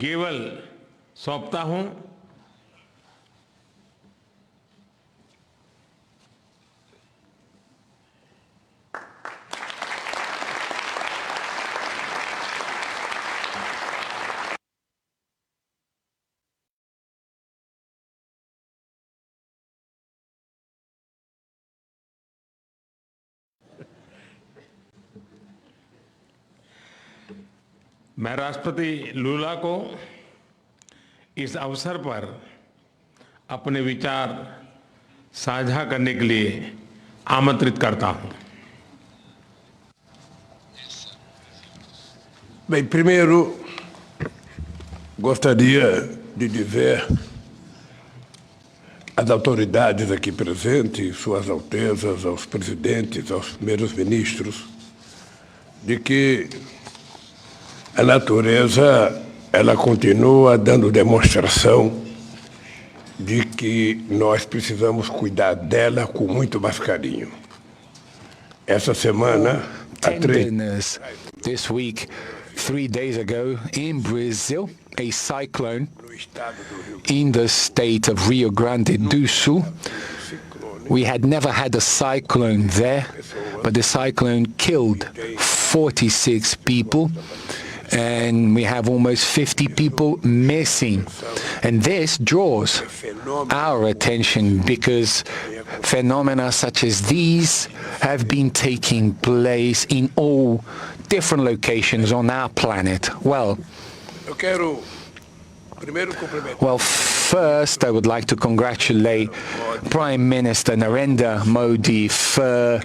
Gavel सौंपता हूं। मैं राष्ट्रपति लूला को इस अवसर पर अपने विचार साझा करने के लिए आमंत्रित करता हूं। Bem, primeiro, gostaria de dizer às autoridades aqui presentes, suas altezas, aos presidentes, aos primeiros ministros, de que a natureza, ela continua dando demonstração de que nós precisamos cuidar dela com muito mais carinho. Essa semana, tenderness. This week, 3 days ago, in Brazil, a cyclone in the state of Rio Grande do Sul. We had never had a cyclone there, but the cyclone killed 46 people. And we have almost 50 people missing. And this draws our attention because phenomena such as these have been taking place in all different locations on our planet. Well, first I would like to congratulate Prime Minister Narendra Modi for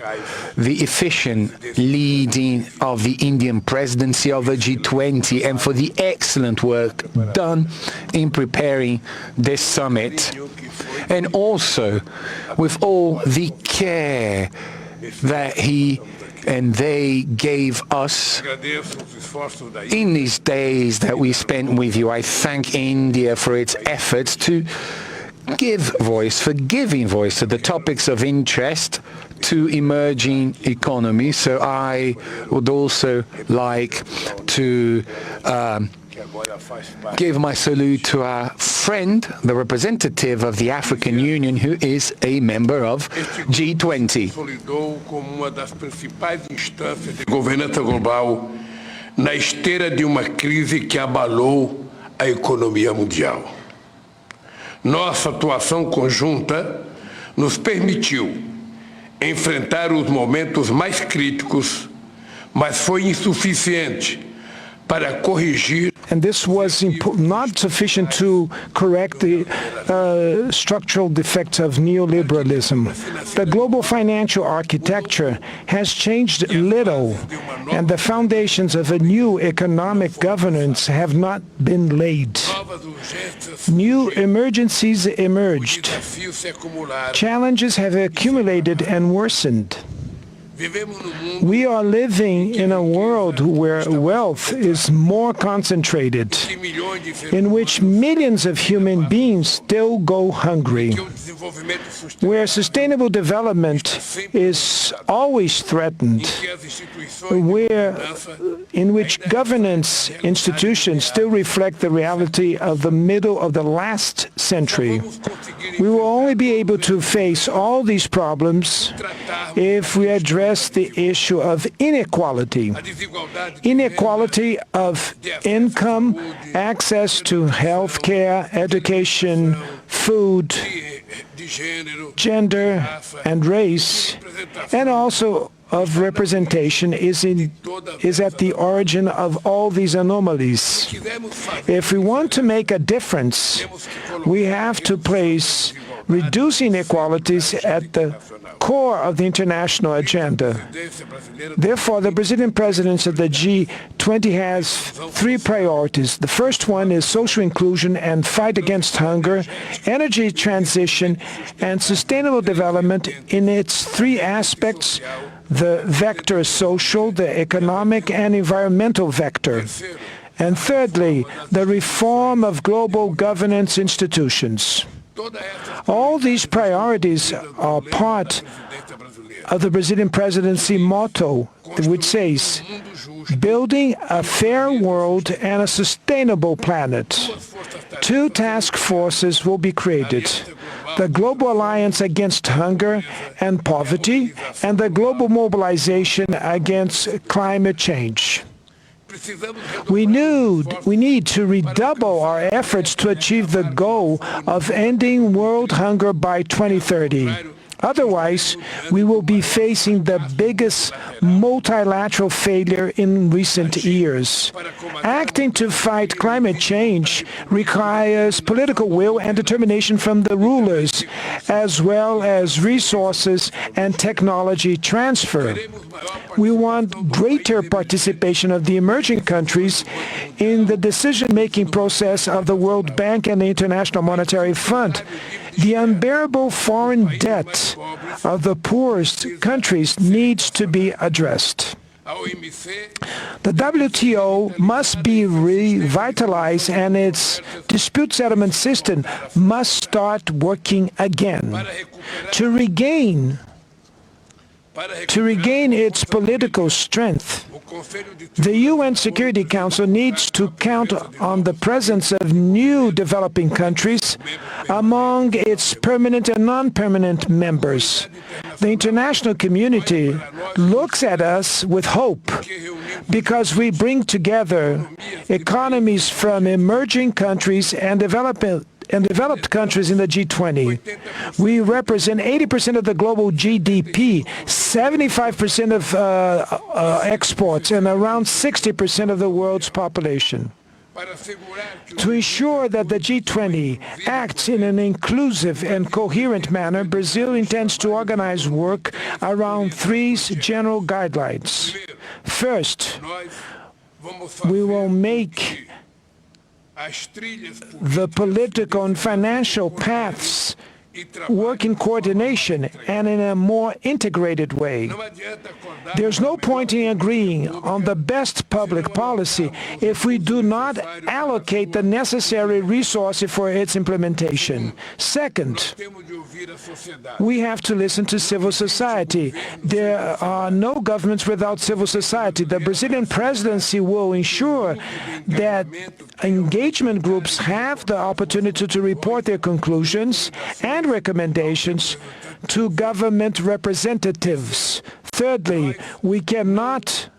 the efficient leading of the Indian presidency of the G20 and for the excellent work done in preparing this summit, and also with all the care that he and they gave us in these days that we spent with you. I thank India for its efforts to give voice, for giving voice to the topics of interest to emerging economies. So I would also like to give my salute to our friend, the representative of the African Union, who is a member of G20. Consolidou como uma das principais instâncias de governança global na esteira de uma crise que abalou a economia mundial. Nossa atuação conjunta nos permitiu enfrentar os momentos mais críticos, mas foi insuficiente para corrigir. And this was not sufficient to correct the structural defects of neoliberalism. The global financial architecture has changed little, and the foundations of a new economic governance have not been laid. New emergencies emerged. Challenges have accumulated and worsened. We are living in a world where wealth is more concentrated, in which millions of human beings still go hungry, where sustainable development is always threatened, in which governance institutions still reflect the reality of the middle of the last century. We will only be able to face all these problems if we address the issue of inequality of income, access to health care, education, food, gender, and race, and also of representation is at the origin of all these anomalies. If we want to make a difference, we have to place reducing inequalities at the core of the international agenda. Therefore, the Brazilian presidency of the G20 has 3 priorities. The first one is social inclusion and fight against hunger, energy transition, and sustainable development in its 3 aspects: the vector social, the economic, and environmental vector. And thirdly, the reform of global governance institutions. All these priorities are part of the Brazilian presidency motto, which says, building a fair world and a sustainable planet. Two task forces will be created: the Global Alliance Against Hunger and Poverty and the Global Mobilization Against Climate Change. We need to redouble our efforts to achieve the goal of ending world hunger by 2030. Otherwise, we will be facing the biggest multilateral failure in recent years. Acting to fight climate change requires political will and determination from the rulers, as well as resources and technology transfer. We want greater participation of the emerging countries in the decision-making process of the World Bank and the International Monetary Fund. The unbearable foreign debt of the poorest countries needs to be addressed. The WTO must be revitalized and its dispute settlement system must start working again. To regain its political strength, the UN Security Council needs to count on the presence of new developing countries among its permanent and non-permanent members. The international community looks at us with hope because we bring together economies from emerging countries and developed countries in the G20. We represent 80% of the global GDP, 75% of exports, and around 60% of the world's population. To ensure that the G20 acts in an inclusive and coherent manner, Brazil intends to organize work around three general guidelines. First, we will make the political and financial paths work in coordination and in a more integrated way. There's no point in agreeing on the best public policy if we do not allocate the necessary resources for its implementation. Second, we have to listen to civil society. There are no governments without civil society. The Brazilian presidency will ensure that engagement groups have the opportunity to report their conclusions and recommendations to government representatives. Thirdly, we cannot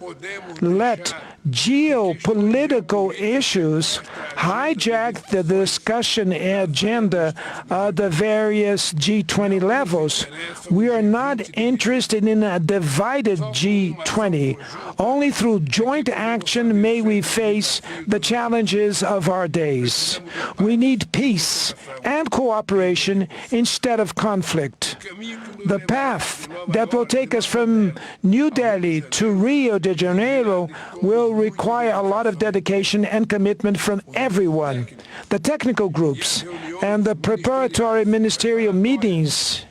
let geopolitical issues hijack the discussion agenda of the various G20 levels. We are not interested in a divided G20. Only through joint action may we face the challenges of our days. We need peace and cooperation instead of conflict. The path that will take us from New Delhi to Rio de Janeiro will require a lot of dedication and commitment from everyone. The technical groups and the preparatory ministerial meetings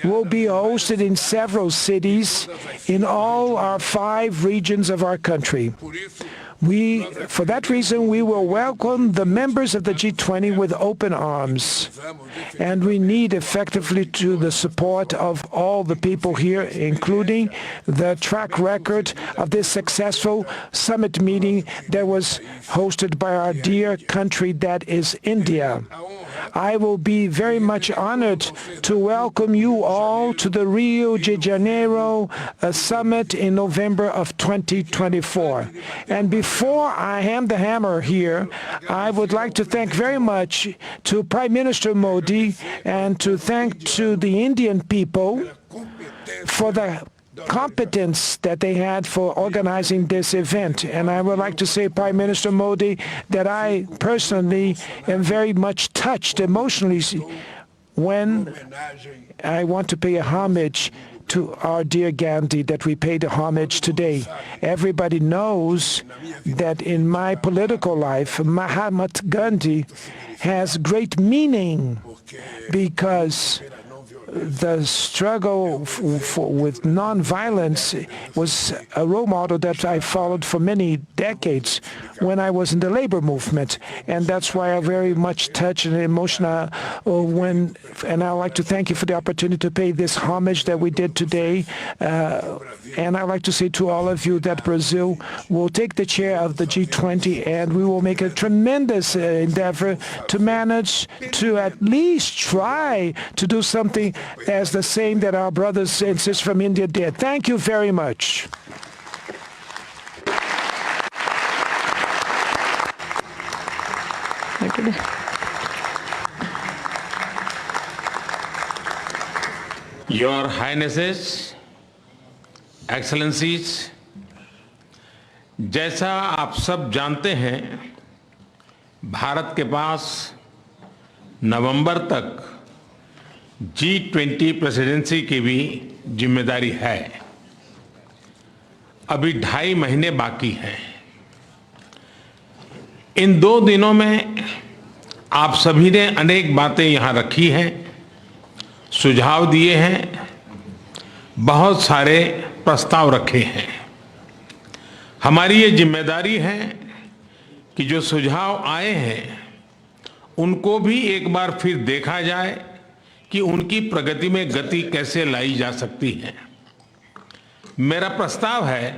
will be hosted in several cities in all our 5 regions of our country. For that reason, we will welcome the members of the G20 with open arms. And we need effectively the support of all the people here, including the track record of this successful summit meeting that was hosted by our dear country, that is India. I will be very much honored to welcome you all to the Rio de Janeiro summit in November of 2024. And before I hand the hammer here, I would like to thank very much to Prime Minister Modi and to thank to the Indian people for the competence that they had for organizing this event. And I would like to say, Prime Minister Modi, that I personally am very much touched emotionally when I want to pay a homage to our dear Gandhi, that we paid a homage today. Everybody knows that in my political life, Mahatma Gandhi has great meaning because the struggle with nonviolence was a role model that I followed for many decades when I was in the labor movement, and that's why I'm very much touched and emotional and I'd like to thank you for the opportunity to pay this homage that we did today. And I'd like to say to all of you that Brazil will take the chair of the G20, and we will make a tremendous endeavor to manage to at least try to do something as the same that our brothers and sisters from India did. Thank you very much. Your Highnesses, Excellencies, जैसा आप सब जानते हैं, भारत के पास नवंबर तक G20 presidency की भी जिम्मेदारी है। अभी 2.5 महीने बाकी हैं। इन 2 दिनों में आप सभी ने अनेक बातें यहां रखी हैं, सुझाव दिए हैं, बहुत सारे प्रस्ताव रखे हैं। हमारी ये जिम्मेदारी है कि जो सुझाव आए हैं उनको भी एक बार फिर देखा जाए कि उनकी प्रगति में गति कैसे लाई जा सकती है। मेरा प्रस्ताव है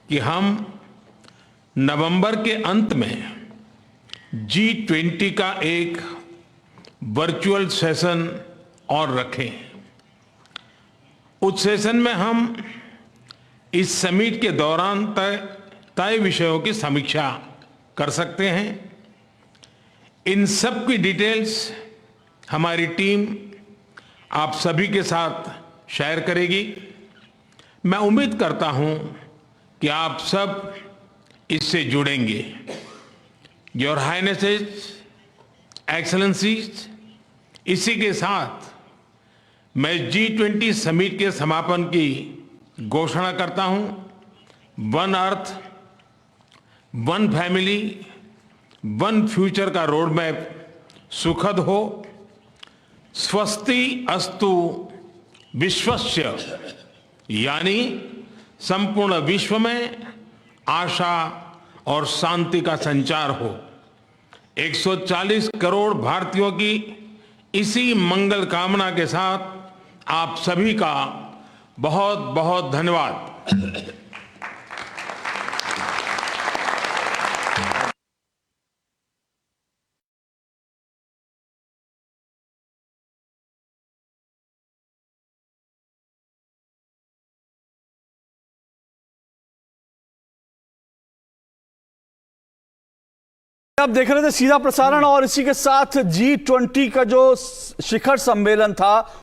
कि हम नवंबर के अंत में G20 का एक वर्चुअल सेशन और रखें। उस सेशन में हम इस समिट के दौरान तय विषयों की समीक्षा कर सकते हैं। इन सब की डिटेल्स हमारी टीम आप सभी के साथ शेयर करेगी। मैं उम्मीद करता हूं कि आप सब इससे जुड़ेंगे। योर हाइनेसेस, एक्सेलेंसीज, इसी के साथ मैं G20 समिट के समापन की घोषणा करता हूं। One earth, one family, one future का रोड मैप सुखद हो। स्वस्ति अस्तु विश्वस्य, यानी संपूर्ण विश्व में आशा और शांति का संचार हो। 140 करोड़ भारतीयों की इसी मंगल कामना के साथ आप सभी का बहुत बहुत धन्यवाद। आप देख रहे थे सीधा प्रसारण, और इसी के साथ G20 का जो शिखर सम्मेलन था